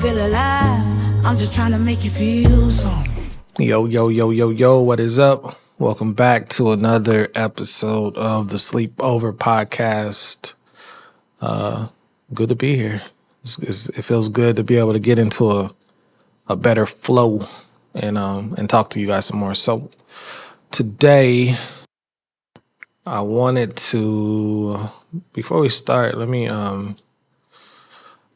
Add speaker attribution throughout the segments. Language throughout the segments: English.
Speaker 1: feel alive. I'm just trying to make you feel something.
Speaker 2: Yo, what is up? Welcome back to another episode of the Sleepover Podcast. Good to be here. It feels good to be able to get into a better flow and talk to you guys some more. So today I wanted to, before we start, let me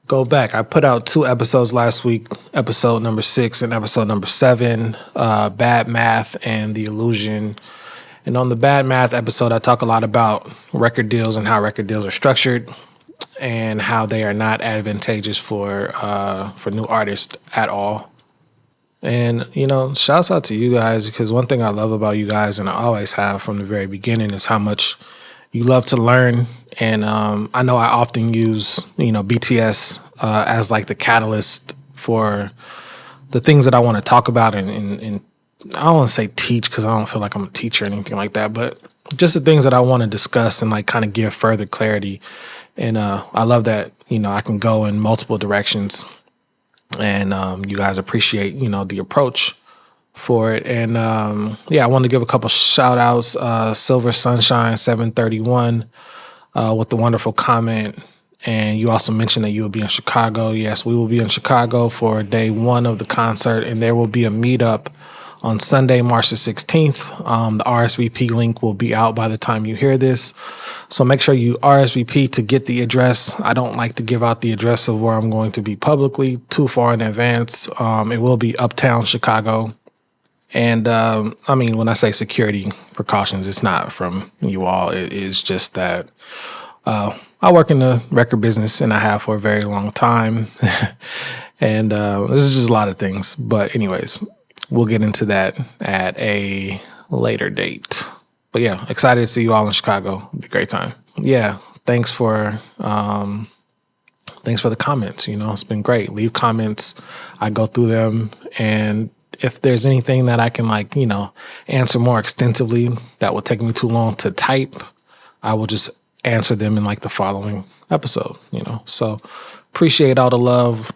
Speaker 2: go back. I put out 2 episodes last week, episode number 6 and episode number 7, Bad Math and The Illusion. And on the Bad Math episode, I talk a lot about record deals and how record deals are structured and how they are not advantageous for new artists at all. And, shouts out to you guys, because one thing I love about you guys, and I always have from the very beginning, is how much you love to learn. And I know I often use, BTS as like the catalyst for the things that I want to talk about. And I don't want to say teach, because I don't feel like I'm a teacher or anything like that. But just the things that I want to discuss and like kind of give further clarity. And I love that, I can go in multiple directions. And you guys appreciate, the approach for it. And I want to give a couple shout outs. Silver Sunshine 731 with the wonderful comment. And you also mentioned that you will be in Chicago. Yes, we will be in Chicago for day 1 of the concert. And there will be a meetup on Sunday, March the 16th. The RSVP link will be out by the time you hear this. So make sure you RSVP to get the address. I don't like to give out the address of where I'm going to be publicly too far in advance. It will be uptown Chicago. And when I say security precautions, it's not from you all. It is just that I work in the record business, and I have for a very long time. And this is just a lot of things. But anyways, we'll get into that at a later date. But yeah, excited to see you all in Chicago. It'll be a great time. Yeah, thanks for the comments. It's been great. Leave comments. I go through them, and if there's anything that I can answer more extensively that will take me too long to type, I will just answer them in the following episode. So appreciate all the love.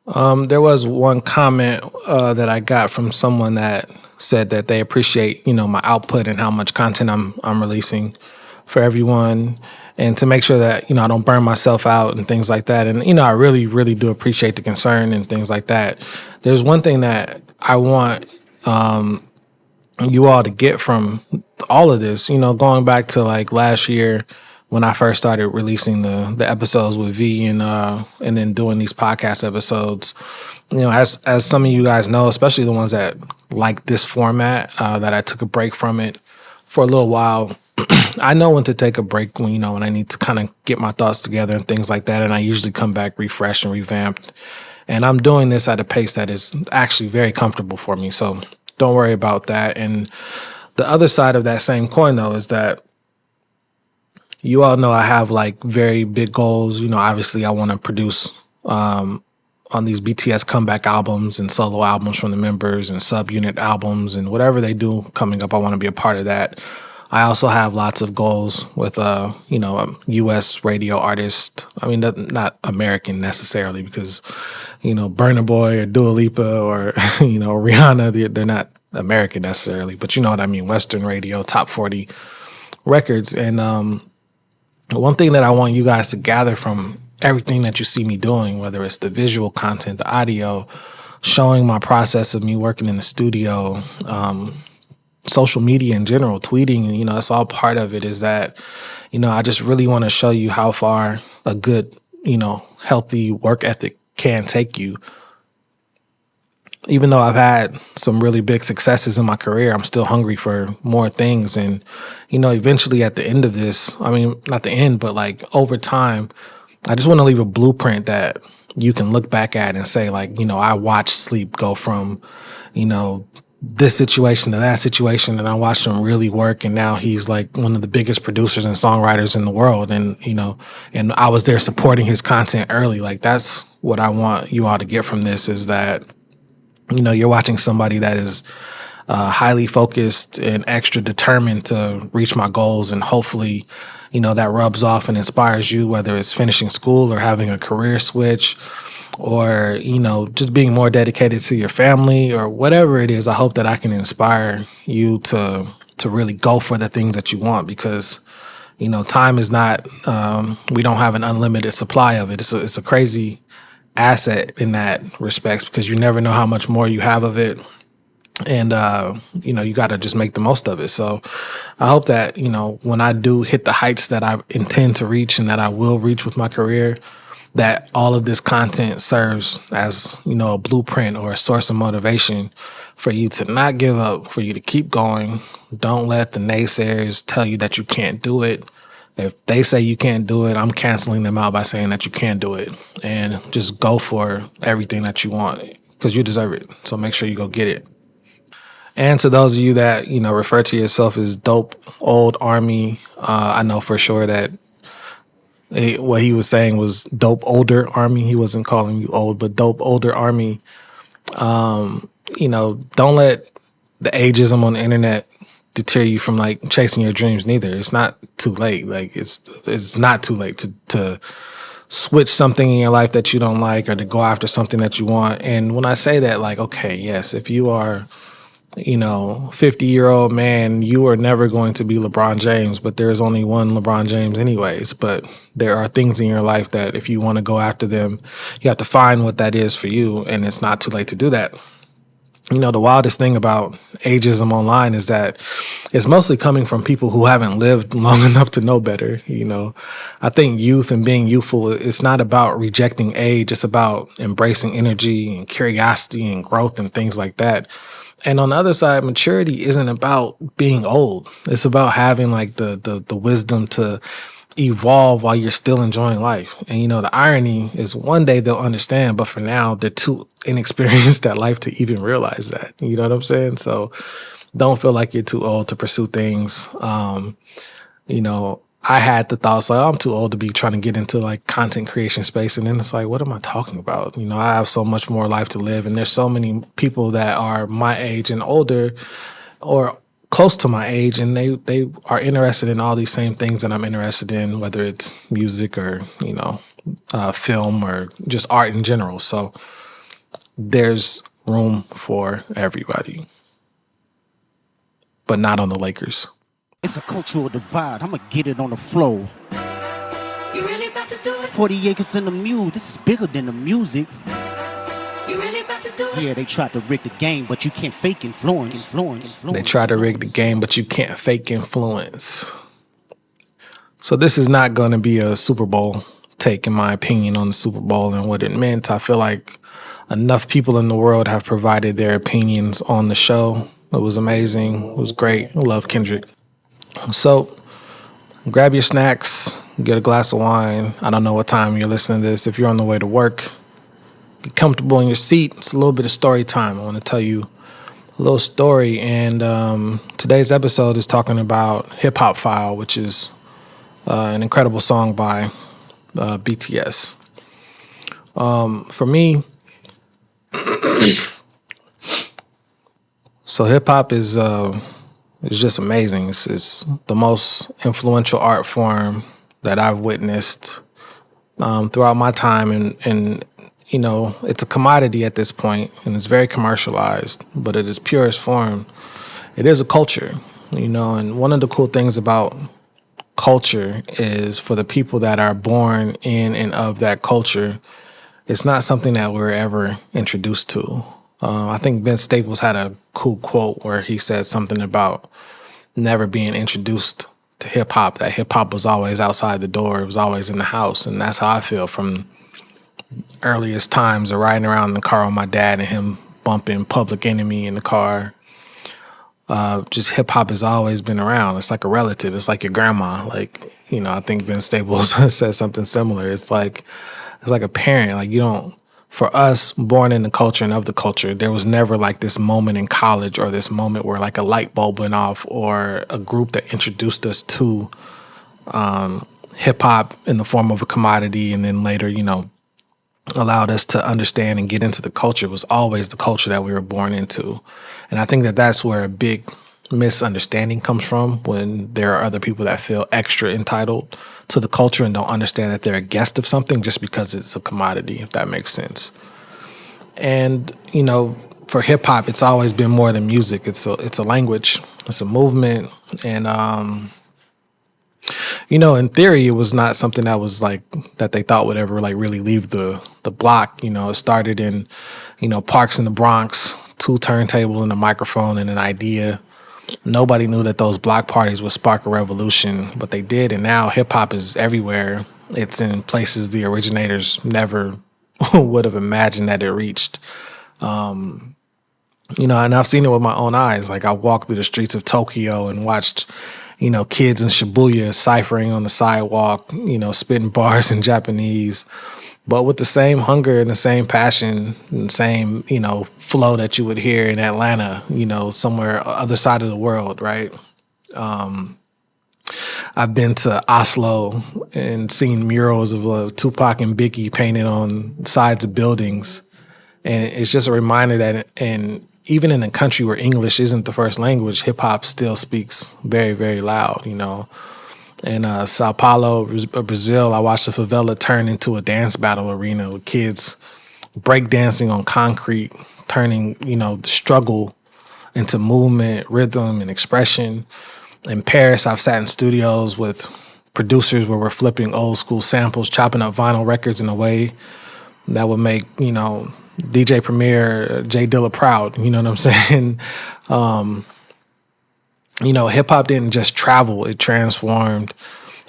Speaker 2: There was one comment that I got from someone that said that they appreciate, my output and how much content I'm releasing for everyone, and to make sure that, I don't burn myself out and things like that. And, I really, really do appreciate the concern and things like that. There's one thing that I want you all to get from all of this, going back to last year, when I first started releasing the episodes with V and then doing these podcast episodes, as some of you guys know, especially the ones that like this format, that I took a break from it for a little while. I know when to take a break when I need to kind of get my thoughts together and things like that. And I usually come back refreshed and revamped. And I'm doing this at a pace that is actually very comfortable for me. So don't worry about that. And the other side of that same coin, though, is that you all know I have very big goals. Obviously I want to produce on these BTS comeback albums and solo albums from the members and subunit albums and whatever they do coming up. I want to be a part of that. I also have lots of goals with a U.S. radio artist. I mean, not American necessarily, because Burna Boy or Dua Lipa or Rihanna, they're not American necessarily, but you know what I mean. Western radio, top 40 records. And one thing that I want you guys to gather from everything that you see me doing, whether it's the visual content, the audio, showing my process of me working in the studio, social media in general, tweeting, that's all part of it, is that, I just really want to show you how far a good, healthy work ethic can take you. Even though I've had some really big successes in my career, I'm still hungry for more things. And, eventually at the end of this, not the end, but over time, I just want to leave a blueprint that you can look back at and say, I watched Sleep go from, this situation to that situation, and I watched him really work, and now he's one of the biggest producers and songwriters in the world. And, and I was there supporting his content early. That's what I want you all to get from this, is that, you're watching somebody that is highly focused and extra determined to reach my goals, and hopefully, that rubs off and inspires you, whether it's finishing school or having a career switch or, just being more dedicated to your family or whatever it is. I hope that I can inspire you to really go for the things that you want, because, time is not, we don't have an unlimited supply of it. It's a crazy asset in that respects, because you never know how much more you have of it. And, you got to just make the most of it. So I hope that, when I do hit the heights that I intend to reach and that I will reach with my career, that all of this content serves as, a blueprint or a source of motivation for you to not give up, for you to keep going. Don't let the naysayers tell you that you can't do it. If they say you can't do it, I'm canceling them out by saying that you can do it. And just go for everything that you want, because you deserve it. So make sure you go get it. And to those of you that, refer to yourself as dope old army, I know for sure that what he was saying was dope older army. He wasn't calling you old, but dope older army. Don't let the ageism on the internet deter you from like chasing your dreams neither. It's not too late. Like it's not too late to switch something in your life that you don't like, or to go after something that you want. And when I say that, like, okay, yes, if you are 50-year-old man, you are never going to be LeBron James, but there's only one LeBron James anyways. But there are things in your life that if you want to go after them, you have to find what that is for you, and it's not too late to do that. The wildest thing about ageism online is that it's mostly coming from people who haven't lived long enough to know better. I think youth and being youthful, it's not about rejecting age. It's about embracing energy and curiosity and growth and things like that. And on the other side, maturity isn't about being old. It's about having like the wisdom to evolve while you're still enjoying life. And the irony is one day they'll understand, but for now they're too inexperienced at life to even realize that. You know what I'm saying? So don't feel like you're too old to pursue things. I had the thoughts like, I'm too old to be trying to get into like content creation space. And then it's like, what am I talking about? I have so much more life to live. And there's so many people that are my age and older or close to my age, and they are interested in all these same things that I'm interested in, whether it's music or, film or just art in general. So there's room for everybody, but not on the Lakers.
Speaker 3: It's a cultural divide. I'ma get it on the flow.
Speaker 1: You really about to do it?
Speaker 3: 40 acres in the mule. This is bigger than the music.
Speaker 1: You really about to do it?
Speaker 3: Yeah, they tried to rig the game, but you can't fake influence.
Speaker 2: They try to rig the game, but you can't fake influence. So this is not going to be a Super Bowl take, in my opinion, on the Super Bowl and what it meant. I feel like enough people in the world have provided their opinions on the show. It was amazing. It was great. I love Kendrick. So grab your snacks, get a glass of wine. I don't know what time you're listening to this. If you're on the way to work, get comfortable in your seat. It's a little bit of story time. I want to tell you a little story. And today's episode is talking about Hip Hop Phile, which is an incredible song by BTS. For me, so hip hop is just amazing. It's the most influential art form that I've witnessed throughout my time, and it's a commodity at this point, and it's very commercialized, but at its purest form, it is a culture, and one of the cool things about culture is for the people that are born in and of that culture, it's not something that we're ever introduced to. I think Vince Staples had a cool quote where he said something about never being introduced to hip hop, that hip hop was always outside the door, it was always in the house. And that's how I feel from earliest times of riding around in the car with my dad and him bumping Public Enemy in the car. Just hip hop has always been around. It's like a relative. It's like your grandma. Like, I think Vince Staples said something similar. It's like a parent. Like, for us, born in the culture and of the culture, there was never like this moment in college or this moment where like a light bulb went off or a group that introduced us to hip hop in the form of a commodity, and then later, allowed us to understand and get into the culture. It was always the culture that we were born into. And I think that that's where a big misunderstanding comes from, when there are other people that feel extra entitled to the culture and don't understand that they're a guest of something just because it's a commodity, if that makes sense. And, for hip hop, it's always been more than music. It's a language, it's a movement. And, in theory, it was not something that was like, that they thought would ever like really leave the block. It started in, parks in the Bronx, 2 turntables and a microphone and an idea. Nobody knew that those block parties would spark a revolution, but they did. And now hip hop is everywhere. It's in places the originators never would have imagined that it reached. And I've seen it with my own eyes. Like, I walked through the streets of Tokyo and watched, kids in Shibuya ciphering on the sidewalk, spitting bars in Japanese, but with the same hunger and the same passion and the same, flow that you would hear in Atlanta, somewhere other side of the world, right? I've been to Oslo and seen murals of Tupac and Biggie painted on sides of buildings. And it's just a reminder that, and even in a country where English isn't the first language, hip hop still speaks very, very loud, In Sao Paulo, Brazil, I watched the favela turn into a dance battle arena with kids breakdancing on concrete, turning, the struggle into movement, rhythm, and expression. In Paris, I've sat in studios with producers where we're flipping old school samples, chopping up vinyl records in a way that would make, DJ Premier, J Dilla proud, you know what I'm saying? Hip hop didn't just travel, it transformed,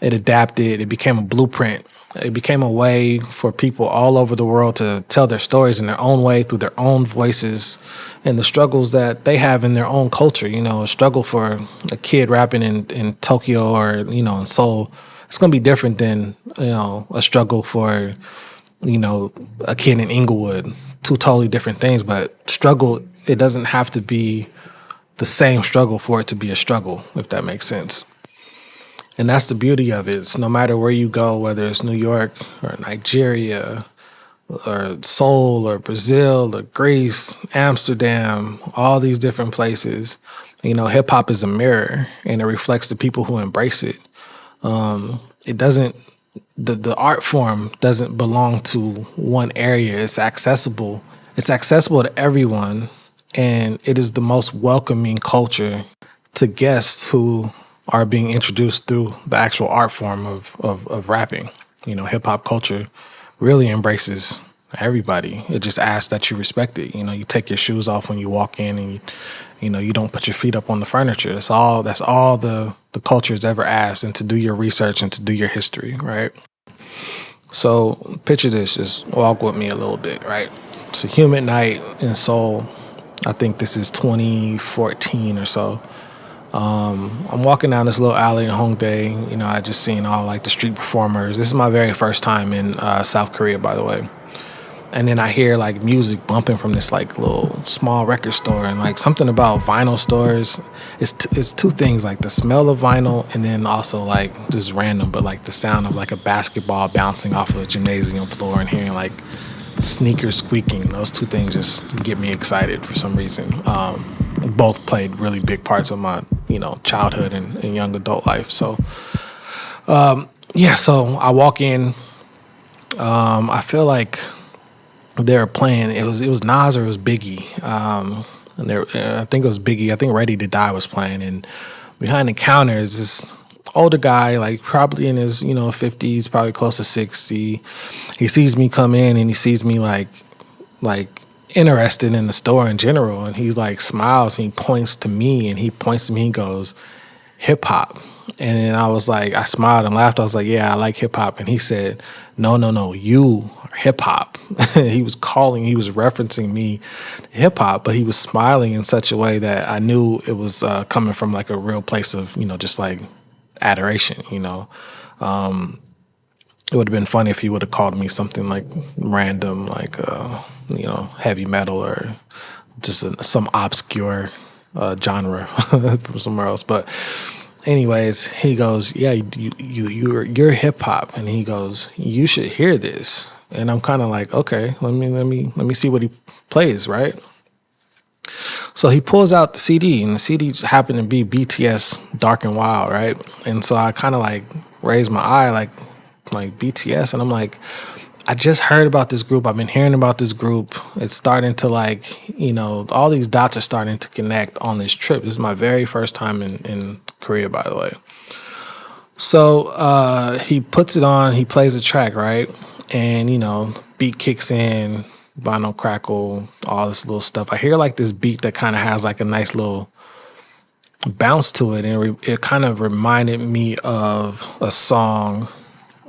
Speaker 2: it adapted, it became a blueprint. It became a way for people all over the world to tell their stories in their own way, through their own voices, and the struggles that they have in their own culture. A struggle for a kid rapping in Tokyo or, in Seoul, it's going to be different than, a struggle for, a kid in Inglewood. 2 totally different things, but struggle, it doesn't have to be the same struggle for it to be a struggle, if that makes sense. And that's the beauty of it. It's no matter where you go, whether it's New York or Nigeria or Seoul or Brazil or Greece, Amsterdam, all these different places, hip hop is a mirror and it reflects the people who embrace it. It doesn't, the art form doesn't belong to one area. It's accessible. It's accessible to everyone. And it is the most welcoming culture to guests who are being introduced through the actual art form of rapping. Hip hop culture really embraces everybody. It just asks that you respect it. You take your shoes off when you walk in, and you don't put your feet up on the furniture. That's all the culture has ever asked, and to do your research and to do your history, right? So picture this, just walk with me a little bit, right? It's a humid night in Seoul. I think this is 2014 or so. I'm walking down this little alley in Hongdae. I just seen all like the street performers. This is my very first time in South Korea, by the way. And then I hear like music bumping from this like little small record store, and like something about vinyl stores. It's 2 things, like the smell of vinyl, and then also like just random, but like the sound of like a basketball bouncing off of a gymnasium floor and hearing like sneakers squeaking. Those 2 things just get me excited for some reason. Both played really big parts of my, childhood and young adult life. So, so I walk in. I feel like they're playing. It was Nas or it was Biggie. I think it was Biggie. I think Ready to Die was playing. And behind the counter is this older guy, like probably in his 50s, probably close to 60. He sees me come in and he sees me like interested in the store in general, and he like smiles and he points to me and goes, hip hop. And then I was like, I smiled and laughed. I was like, yeah, I like hip hop. And he said, no, you are hip hop. He was referencing me hip hop, but he was smiling in such a way that I knew it was coming from like a real place of, just like adoration, It would have been funny if he would have called me something like random, like, heavy metal or just some obscure genre from somewhere else. But anyways, he goes, yeah, you're hip hop. And he goes, you should hear this. And I'm kind of like, okay, let me see what he plays, right? So he pulls out the CD, and the CD happened to be BTS Dark and Wild, right? And so I kind of like raised my eye, like BTS, and I'm like, I just heard about this group. I've been hearing about this group. It's starting to like, all these dots are starting to connect on this trip. This is my very first time in Korea, by the way. So he puts it on, he plays the track, right? And, beat kicks in, Bono crackle, all this little stuff. I hear like this beat that kind of has like a nice little bounce to it. And it kind of reminded me of a song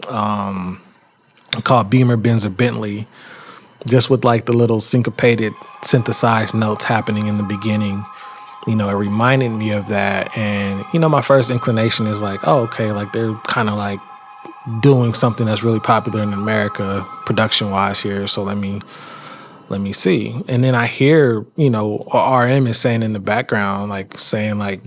Speaker 2: called Beamer, Benz, or Bentley, just with like the little syncopated synthesized notes happening in the beginning. It reminded me of that. And, my first inclination is like, oh, okay, like they're kind of like doing something that's really popular in America production-wise here. So let me see. And then I hear, RM is saying in the background, like saying like,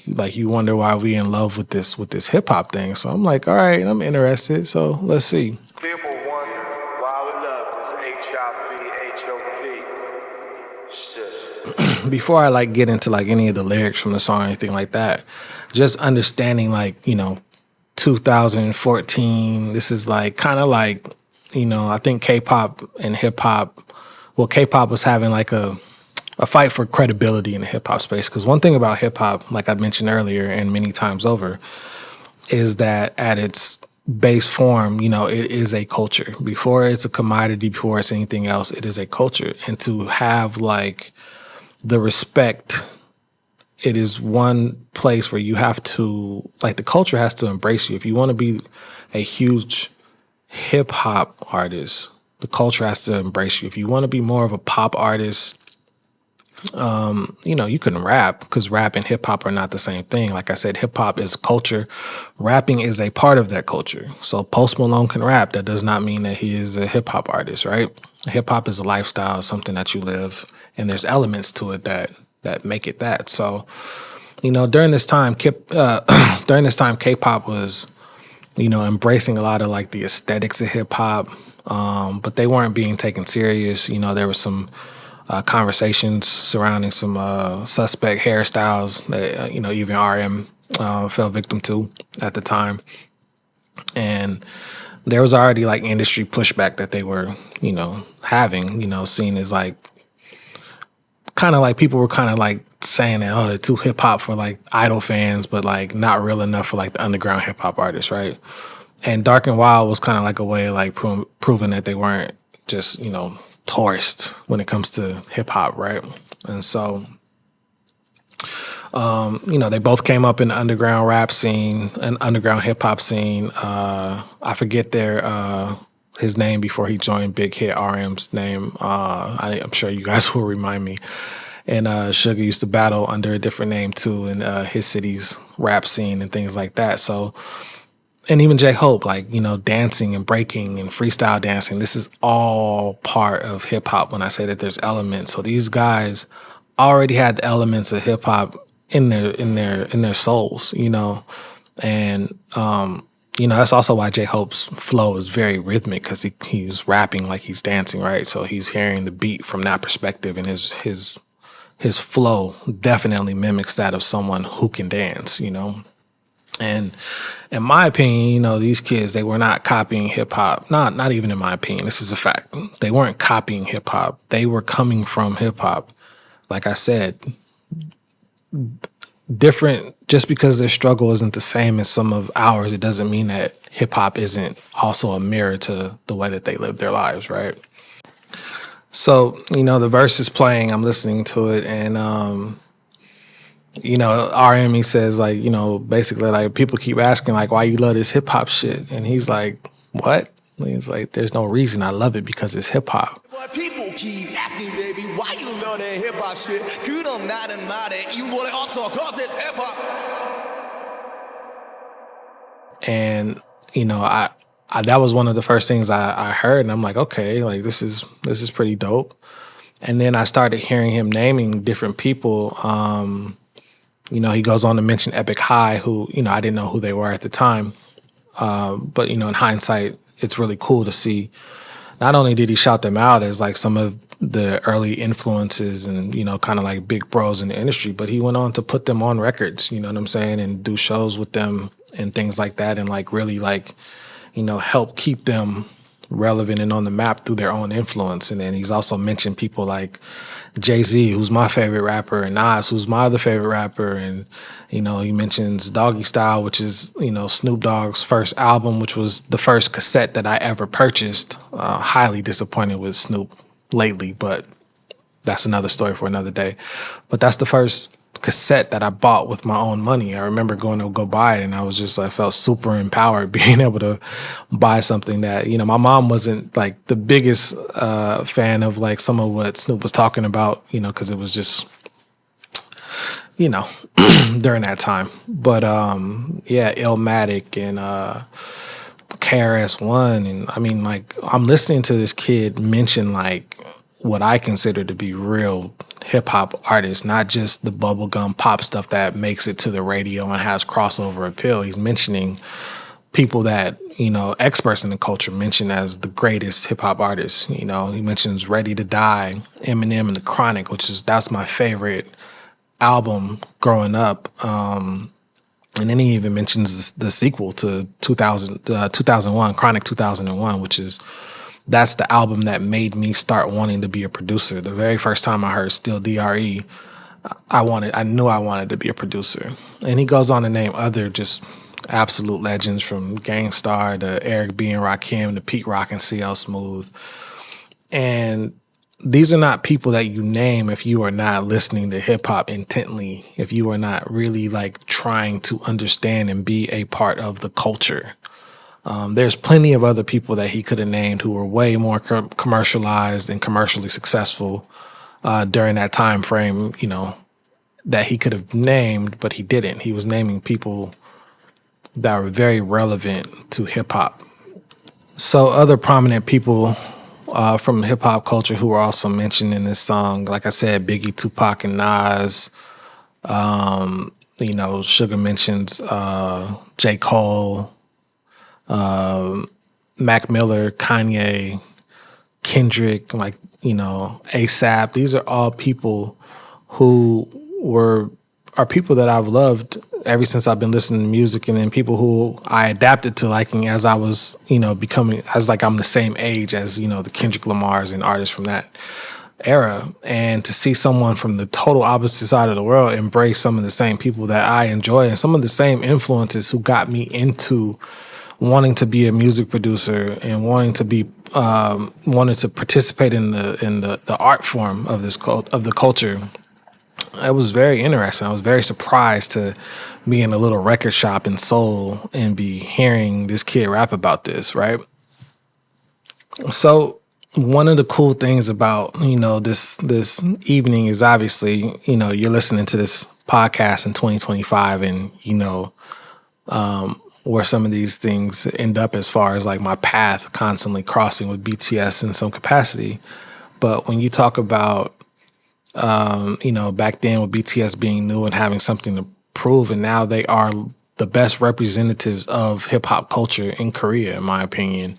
Speaker 2: like you wonder why we in love with this hip hop thing. So I'm like, all right, I'm interested. So let's see.
Speaker 4: People wonder why we love this HOP. Shit.
Speaker 2: Before I like get into like any of the lyrics from the song or anything like that, just understanding like, 2014, this is like kind of like, I think K-pop and hip hop, well, K-pop was having like a fight for credibility in the hip hop space. Because one thing about hip hop, like I mentioned earlier and many times over, is that at its base form, it is a culture. Before it's a commodity, before it's anything else, it is a culture. And to have like the respect, it is one place where you have to, like the culture has to embrace you. If you want to be a huge hip hop artist, the culture has to embrace you. If you want to be more of a pop artist, you can rap, because rap and hip hop are not the same thing. Like I said, hip hop is culture. Rapping is a part of that culture. So Post Malone can rap. That does not mean that he is a hip hop artist, right? Hip hop is a lifestyle, something that you live, and there's elements to it that make it that. So, during this time, K-pop was, embracing a lot of like the aesthetics of hip hop, but they weren't being taken serious. There was some conversations surrounding some suspect hairstyles that even RM fell victim to at the time, and there was already like industry pushback that they were having, seen as like kind of like people were kind of like saying that, oh, they're too hip hop for like idol fans, but like not real enough for like the underground hip hop artists, right? And Dark and Wild was kind of like a way of like proving that they weren't just tourists when it comes to hip hop, right? And so, they both came up in the underground rap scene and underground hip hop scene. I forget his name before he joined Big Hit, RM's name. I'm sure you guys will remind me. And SUGA used to battle under a different name too in his city's rap scene and things like that. So, and even J Hope, like, dancing and breaking and freestyle dancing, this is all part of hip hop when I say that there's elements. So these guys already had the elements of hip hop in their souls, and that's also why J Hope's flow is very rhythmic, because he's rapping like he's dancing, right? So he's hearing the beat from that perspective, and his flow definitely mimics that of someone who can dance, And in my opinion, these kids, they were not copying hip hop. Not even in my opinion. This is a fact. They weren't copying hip hop. They were coming from hip hop. Like I said, different. Just because their struggle isn't the same as some of ours, it doesn't mean that hip hop isn't also a mirror to the way that they live their lives, right? So, the verse is playing. I'm listening to it, and RM, he says, like, basically, like, people keep asking, like, why you love this hip hop shit? And he's like, what? And he's like, there's no reason. I love it because it's hip hop.
Speaker 5: But people keep asking, baby, why you love that hip hop shit? Good or not and mad at you, want it also cause it's hip hop.
Speaker 2: And, I that was one of the first things I heard, and I'm like, okay, like, this is pretty dope. And then I started hearing him naming different people. He goes on to mention Epic High, who, I didn't know who they were at the time. But, in hindsight, it's really cool to see not only did he shout them out as like some of the early influences and, you know, kind of like big bros in the industry, but he went on to put them on records, you know what I'm saying, and do shows with them and things like that, and like really like, you know, help keep them relevant and on the map through their own influence. And then he's also mentioned people like Jay-Z, who's my favorite rapper, and Nas, who's my other favorite rapper. And, you know, he mentions Doggy Style, which is, you know, Snoop Dogg's first album, which was the first cassette that I ever purchased. Highly disappointed with Snoop lately, but that's another story for another day. But that's the first cassette that I bought with my own money. I remember going to go buy it, and I felt super empowered being able to buy something that, you know, my mom wasn't like the biggest fan of like some of what Snoop was talking about, you know, because it was just, you know, during that time. But yeah, Illmatic and KRS-One, and I mean, like, I'm listening to this kid mention like what I consider to be real hip hop artists, not just the bubblegum pop stuff that makes it to the radio and has crossover appeal. He's mentioning people that, you know, experts in the culture mention as the greatest hip hop artists. You know, he mentions Ready to Die, Eminem, and The Chronic, that's my favorite album growing up. And then he even mentions the sequel to 2001, Chronic 2001, that's the album that made me start wanting to be a producer. The very first time I heard Still DRE, I knew I wanted to be a producer. And he goes on to name other just absolute legends, from Gang Starr to Eric B. and Rakim to Pete Rock and CL Smooth. And these are not people that you name if you are not listening to hip hop intently, if you are not really like trying to understand and be a part of the culture. There's plenty of other people that he could have named who were way more commercialized and commercially successful during that time frame, you know, that he could have named, but he didn't. He was naming people that were very relevant to hip hop. So other prominent people from hip hop culture who are also mentioned in this song, like I said, Biggie, Tupac, and Nas. You know, SUGA mentions J. Cole, Mac Miller, Kanye, Kendrick, like, you know, ASAP. These are all people who are people that I've loved ever since I've been listening to music, and then people who I adapted to liking as I was, you know, becoming, as like I'm the same age as, you know, the Kendrick Lamars and artists from that era. And to see someone from the total opposite side of the world embrace some of the same people that I enjoy and some of the same influences who got me into wanting to be a music producer and wanting to participate in the art form of the culture. It was very interesting. I was very surprised to be in a little record shop in Seoul and be hearing this kid rap about this, right? So one of the cool things about, you know, this evening is obviously, you know, you're listening to this podcast in 2025, and you know where some of these things end up as far as like my path constantly crossing with BTS in some capacity. But when you talk about, you know, back then with BTS being new and having something to prove, and now they are the best representatives of hip hop culture in Korea, in my opinion.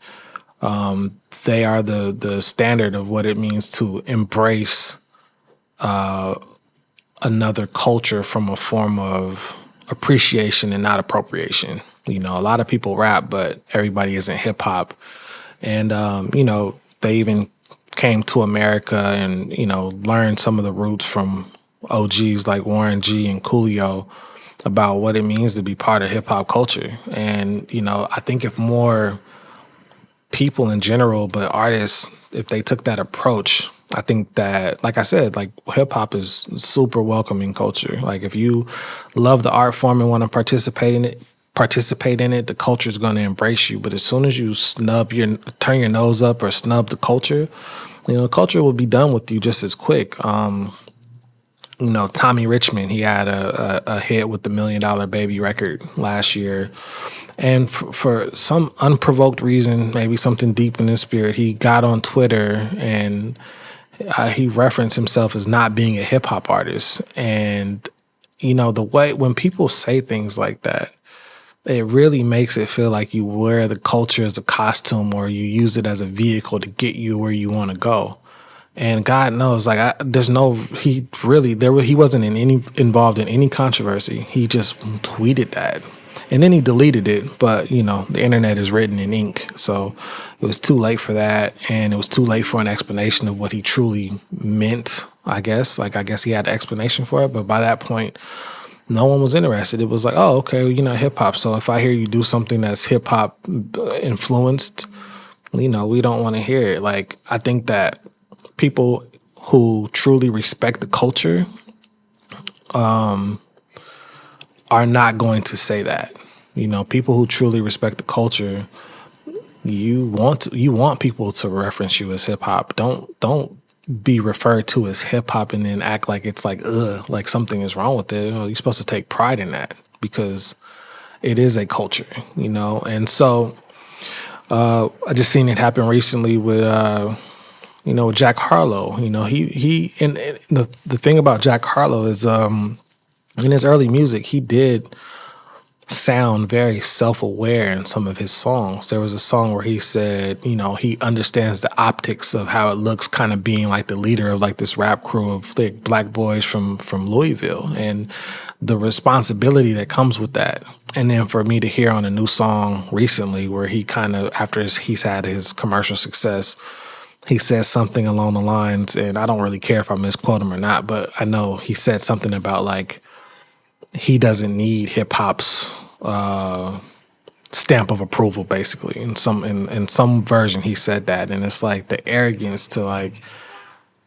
Speaker 2: They are the standard of what it means to embrace another culture from a form of appreciation and not appropriation. You know, a lot of people rap, but everybody isn't hip hop. And, you know, they even came to America and, you know, learned some of the roots from OGs like Warren G and Coolio about what it means to be part of hip hop culture. And, you know, I think if more people in general, but artists, if they took that approach, I think that, like I said, like hip hop is super welcoming culture. Like if you love the art form and want to participate in it, the culture is going to embrace you. But as soon as you turn your nose up or snub the culture, you know, the culture will be done with you just as quick. You know, Tommy Richmond, he had a hit with the $1 Million Baby record last year. And for some unprovoked reason, maybe something deep in his spirit, he got on Twitter and he referenced himself as not being a hip hop artist. And, you know, the way when people say things like that, it really makes it feel like you wear the culture as a costume or you use it as a vehicle to get you where you want to go. And God knows, like, he wasn't involved in any controversy. He just tweeted that. And then he deleted it. But, the internet is written in ink. So it was too late for that. And it was too late for an explanation of what he truly meant, I guess. Like, I guess he had an explanation for it. But by that point, no one was interested. It was like, oh, okay, you're not hip hop. So if I hear you do something that's hip hop influenced, we don't want to hear it. Like, I think that people who truly respect the culture are not going to say that. People who truly respect the culture, you want people to reference you as hip hop. Don't be referred to as hip hop and then act like it's like something is wrong with it. You're supposed to take pride in that because it is a culture, And so I just seen it happen recently with Jack Harlow. He and the thing about Jack Harlow is in his early music, he did sound very self-aware in some of his songs. There was a song where he said, he understands the optics of how it looks kind of being like the leader of like this rap crew of like black boys from Louisville and the responsibility that comes with that. And then for me to hear on a new song recently where he kind of, after he's had his commercial success, he says something along the lines, and I don't really care if I misquote him or not, but I know he said something about like he doesn't need hip hop's stamp of approval, basically. In some version, he said that, and it's like the arrogance to like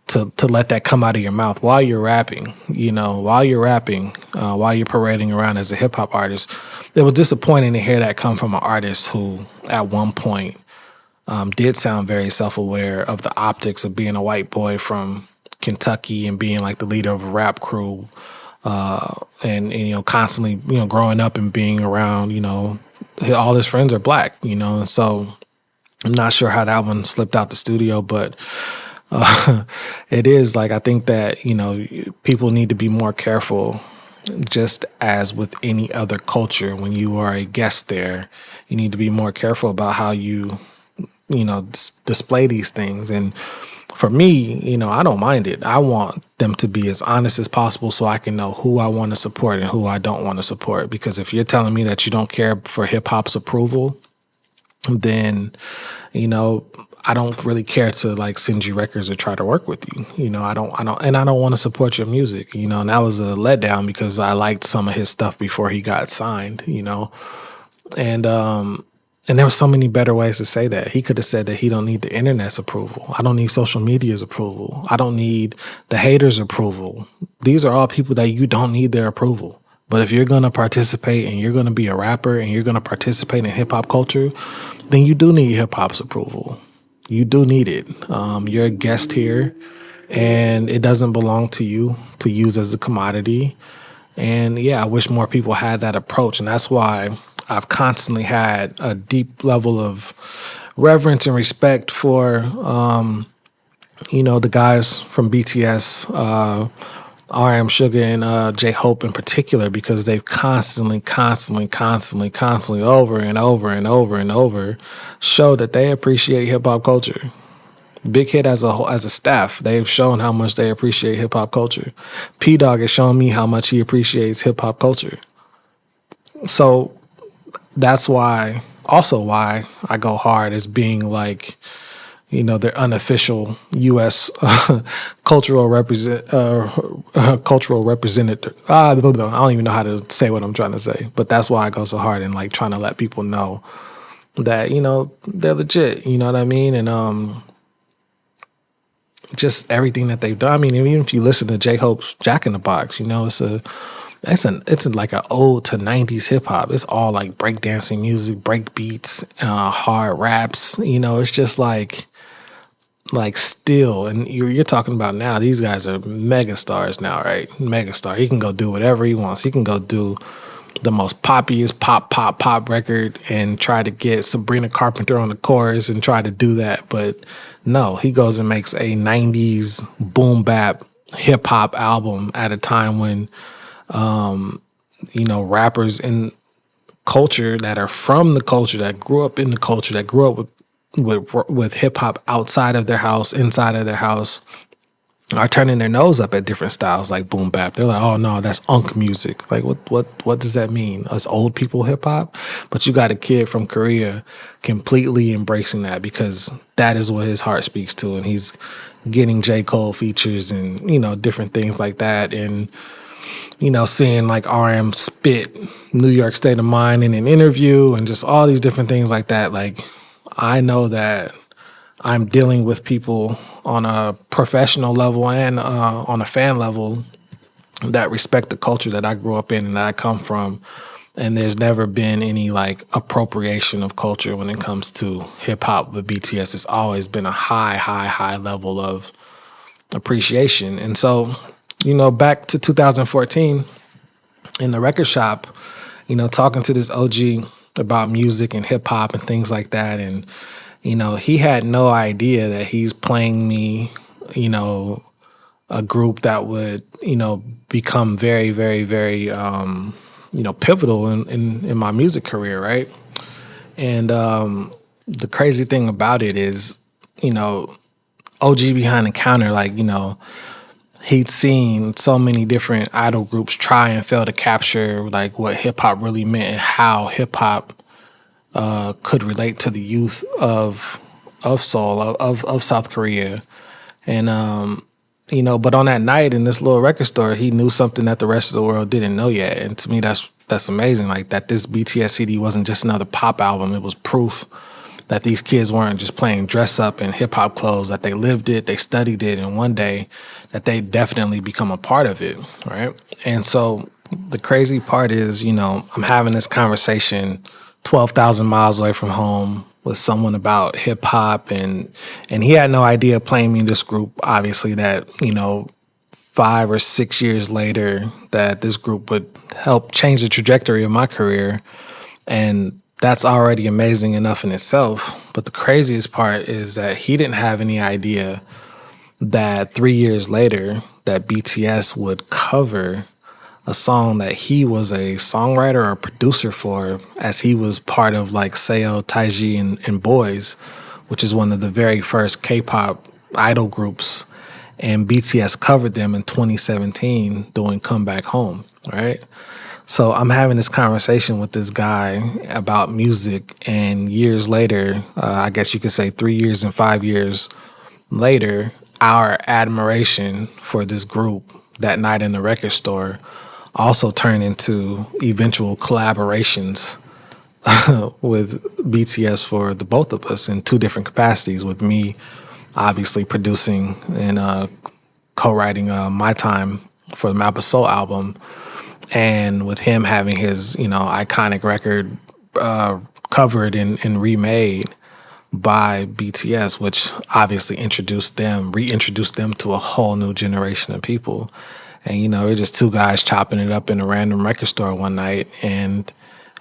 Speaker 2: to let that come out of your mouth while you're rapping. While you're parading around as a hip hop artist. It was disappointing to hear that come from an artist who, at one point, did sound very self-aware of the optics of being a white boy from Kentucky and being like the leader of a rap crew, and constantly growing up and being around all his friends are black, and so I'm not sure how that one slipped out the studio, but it is like I think that people need to be more careful. Just as with any other culture, when you are a guest there, you need to be more careful about how you display these things. And for me, I don't mind it. I want them to be as honest as possible so I can know who I want to support and who I don't want to support. Because if you're telling me that you don't care for hip hop's approval, then, I don't really care to like send you records or try to work with you. I don't want to support your music, and that was a letdown because I liked some of his stuff before he got signed, and there were so many better ways to say that. He could have said that he don't need the internet's approval. I don't need social media's approval. I don't need the haters' approval. These are all people that you don't need their approval. But if you're going to participate and you're going to be a rapper and you're going to participate in hip hop culture, then you do need hip hop's approval. You do need it. You're a guest here, and it doesn't belong to you to use as a commodity. And yeah, I wish more people had that approach. And that's why I've constantly had a deep level of reverence and respect for, the guys from BTS, RM, SUGA, and J-Hope in particular, because they've constantly, over and over showed that they appreciate hip-hop culture. Big Hit as a staff, they've shown how much they appreciate hip-hop culture. P-Dog has shown me how much he appreciates hip-hop culture. So that's why I go hard as being like, their unofficial U.S. cultural representative. I don't even know how to say what I'm trying to say, but that's why I go so hard in like trying to let people know that they're legit. You know what I mean? And just everything that they've done. I mean, even if you listen to J-Hope's Jack in the Box, it's like an ode to 90s hip hop. It's all like breakdancing music, break beats, hard raps. It's just like still. And you're talking about now, these guys are mega stars now, right? Megastar. He can go do whatever he wants. He can go do the most poppiest pop record and try to get Sabrina Carpenter on the chorus and try to do that. But no, he goes and makes a 90s boom bap hip hop album at a time when rappers in culture, that are from the culture, that grew up in the culture, that grew up with hip hop outside of their house, inside of their house, are turning their nose up at different styles like boom bap. They're like, oh no, that's unk music. Like what does that mean? Us old people hip hop? But you got a kid from Korea completely embracing that because that is what his heart speaks to, and he's getting J. Cole features and, you know, different things like that, and, you know, seeing like RM spit New York State of Mind in an interview and just all these different things like that. Like, I know that I'm dealing with people on a professional level and on a fan level that respect the culture that I grew up in and that I come from. And there's never been any like appropriation of culture when it comes to hip hop with BTS. It's always been a high level of appreciation. And so, you know, back to 2014 in the record shop, you know, talking to this OG about music and hip hop and things like that. And, you know, he had no idea that he's playing me, you know, a group that would, you know, become very, you know, pivotal in my music career, right? And the crazy thing about it is, you know, OG behind the counter, like, you know, he'd seen so many different idol groups try and fail to capture like what hip hop really meant and how hip hop could relate to the youth of Seoul, of South Korea. And you know, but on that night in this little record store, he knew something that the rest of the world didn't know yet. And to me, that's amazing. Like, that this BTS CD wasn't just another pop album. It was proof that these kids weren't just playing dress up in hip hop clothes, that they lived it, they studied it, and one day that they definitely become a part of it, right? And so the crazy part is, you know, I'm having this conversation 12,000 miles away from home with someone about hip hop, and he had no idea playing me in this group, obviously, that, you know, 5 or 6 years later, that this group would help change the trajectory of my career. And that's already amazing enough in itself. But the craziest part is that he didn't have any idea that 3 years later that BTS would cover a song that he was a songwriter or a producer for, as he was part of like Seo, Taiji, and Boys, which is one of the very first K-pop idol groups. And BTS covered them in 2017 doing Come Back Home, right? So I'm having this conversation with this guy about music, and years later, I guess you could say 3 years and 5 years later, our admiration for this group that night in the record store also turned into eventual collaborations with BTS for the both of us in two different capacities, with me obviously producing and co-writing My Time for the Map of Soul album, and with him having his, you know, iconic record covered and remade by BTS, which obviously reintroduced them to a whole new generation of people. And, you know, we're just two guys chopping it up in a random record store one night. And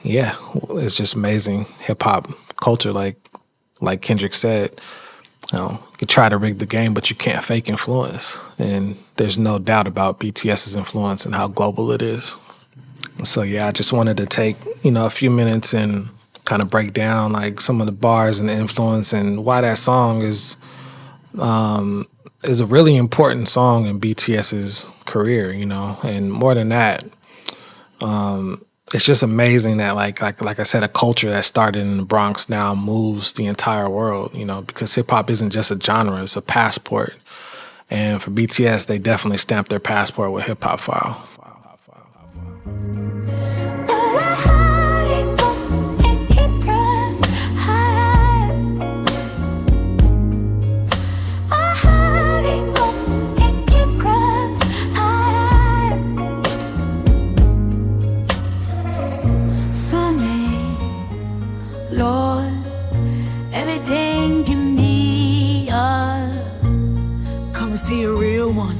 Speaker 2: yeah, it's just amazing hip hop culture. Like Kendrick said, you know, you can try to rig the game, but you can't fake influence. And there's no doubt about BTS's influence and how global it is. So yeah, I just wanted to take, you know, a few minutes and kind of break down like some of the bars and the influence and why that song is a really important song in BTS's career, you know. And more than that, it's just amazing that like I said, a culture that started in the Bronx now moves the entire world, you know, because hip hop isn't just a genre, it's a passport. And for BTS, they definitely stamped their passport with Hip Hop Phile.
Speaker 1: Lord, everything you need, come and see a real one.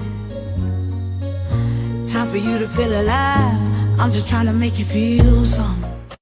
Speaker 1: Time for you to feel alive. I'm just trying to make you feel something.